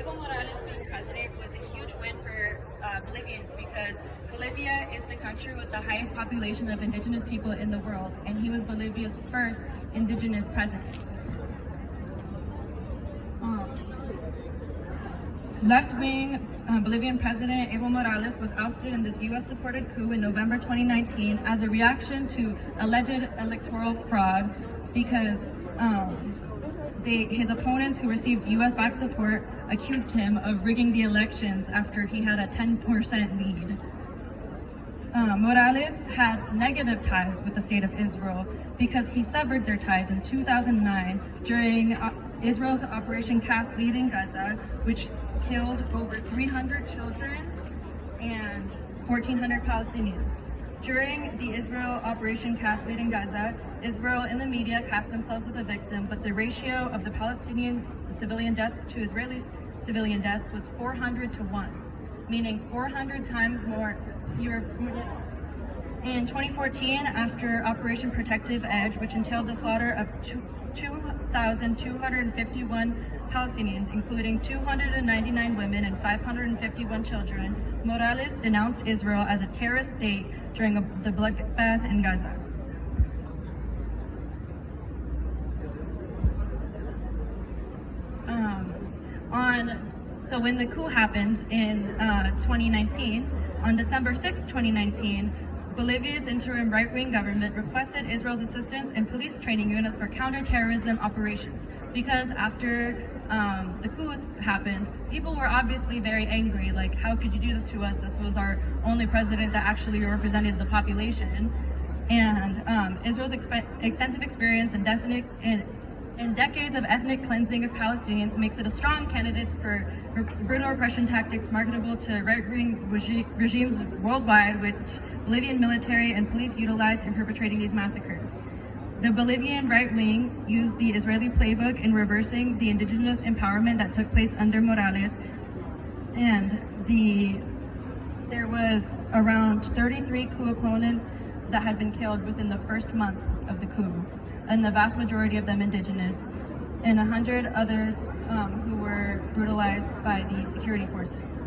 Evo Morales being president was a huge win for Bolivians because Bolivia is the country with the highest population of indigenous people in the world, and he was Bolivia's first indigenous president. Left-wing Bolivian President Evo Morales was ousted in this U.S.-supported coup in November 2019 as a reaction to alleged electoral fraud because his opponents who received U.S.-backed support accused him of rigging the elections after he had a 10% lead. Morales had negative ties with the state of Israel because he severed their ties in 2009 during Israel's Operation Cast Lead in Gaza, which killed over 300 children and 1,400 Palestinians. During the Israel Operation Cast Lead in Gaza, Israel and the media cast themselves as the victim, but the ratio of the Palestinian civilian deaths to Israeli civilian deaths was 400 to 1, meaning 400 times more. In 2014, after Operation Protective Edge, which entailed the slaughter of 2,251 Palestinians, including 299 women and 551 children, Morales denounced Israel as a terrorist state during the bloodbath in Gaza. So when the coup happened in 2019, on December 6, 2019, Bolivia's interim right-wing government requested Israel's assistance in police training units for counterterrorism operations because after the coups happened, people were obviously very angry, like, how could you do this to us? This was our only president that actually represented the population. And Israel's extensive experience in decades of ethnic cleansing of Palestinians makes it a strong candidate for brutal repression tactics marketable to right-wing regimes worldwide, which Bolivian military and police utilize in perpetrating these massacres. The Bolivian right wing used the Israeli playbook in reversing the indigenous empowerment that took place under Morales, and there was around 33 coup opponents that had been killed within the first month of the coup, and the vast majority of them indigenous, and 100 others who were brutalized by the security forces.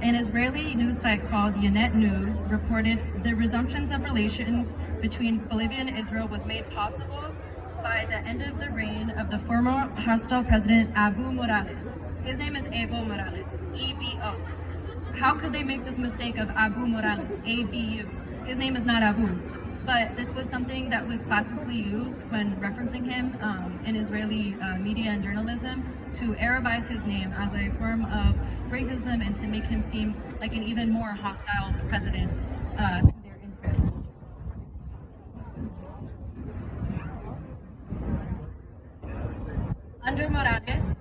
An Israeli news site called Ynet News reported the resumptions of relations between Bolivia and Israel was made possible by the end of the reign of the former hostile president Abu Morales. His name is Evo Morales, E-V-O. How could they make this mistake of Abu Morales, A-B-U? His name is not Abu. But this was something that was classically used when referencing him in Israeli media and journalism to Arabize his name as a form of racism and to make him seem like an even more hostile president to their interests. Under Morales,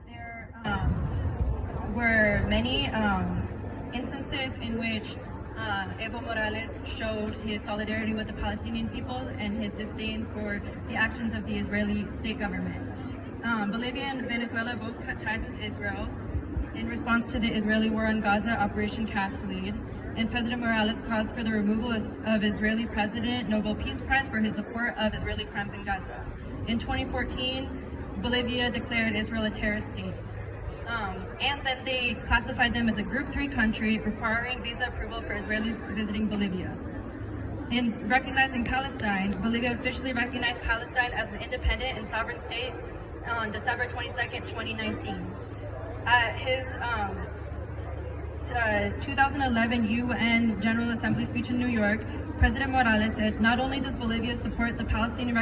there were many instances in which Evo Morales showed his solidarity with the Palestinian people and his disdain for the actions of the Israeli state government. Bolivia and Venezuela both cut ties with Israel in response to the Israeli war on Gaza, Operation Cast Lead, and President Morales called for the removal of Israeli President Nobel Peace Prize for his support of Israeli crimes in Gaza. In 2014, Bolivia declared Israel a terrorist state. And then they classified them as a Group 3 country, requiring visa approval for Israelis visiting Bolivia. In recognizing Palestine, Bolivia officially recognized Palestine as an independent and sovereign state on December 22nd, 2019. At his 2011 UN General Assembly speech in New York, President Morales said, "Not only does Bolivia support the Palestinian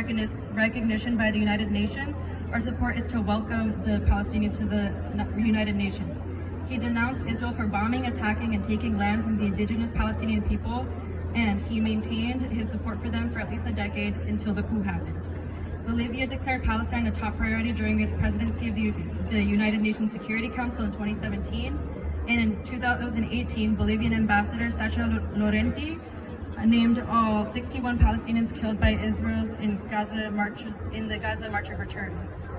recognition by the United Nations, our support is to welcome the Palestinians to the United Nations." He denounced Israel for bombing, attacking, and taking land from the indigenous Palestinian people, and he maintained his support for them for at least a decade until the coup happened. Bolivia declared Palestine a top priority during its presidency of the United Nations Security Council in 2017, and in 2018, Bolivian Ambassador Sacha Laurenti named all 61 Palestinians killed by Israel's in the Gaza March of Return.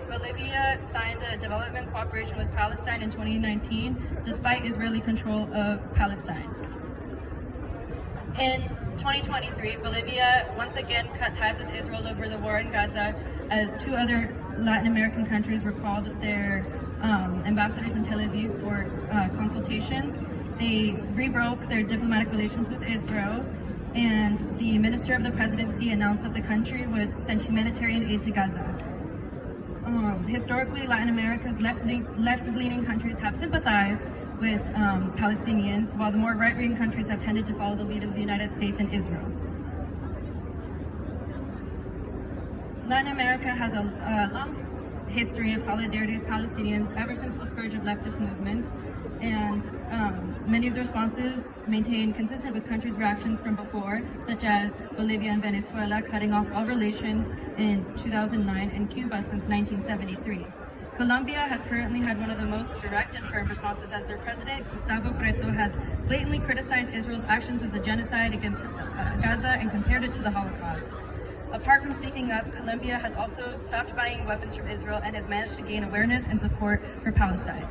Bolivia signed a development cooperation with Palestine in 2019, despite Israeli control of Palestine. In 2023, Bolivia once again cut ties with Israel over the war in Gaza, as 2 other Latin American countries recalled their ambassadors in Tel Aviv for consultations. They rebroke their diplomatic relations with Israel, and the minister of the presidency announced that the country would send humanitarian aid to Gaza. Historically, Latin America's left-leaning countries have sympathized with Palestinians, while the more right-wing countries have tended to follow the lead of the United States and Israel. Latin America has a long history of solidarity with Palestinians ever since the scourge of leftist movements, and many of the responses maintain consistent with countries' reactions from before, such as Bolivia and Venezuela cutting off all relations in 2009 and Cuba since 1973. Colombia has currently had one of the most direct and firm responses, as their president, Gustavo Petro, has blatantly criticized Israel's actions as a genocide against Gaza and compared it to the Holocaust. Apart from speaking up, Colombia has also stopped buying weapons from Israel and has managed to gain awareness and support for Palestine.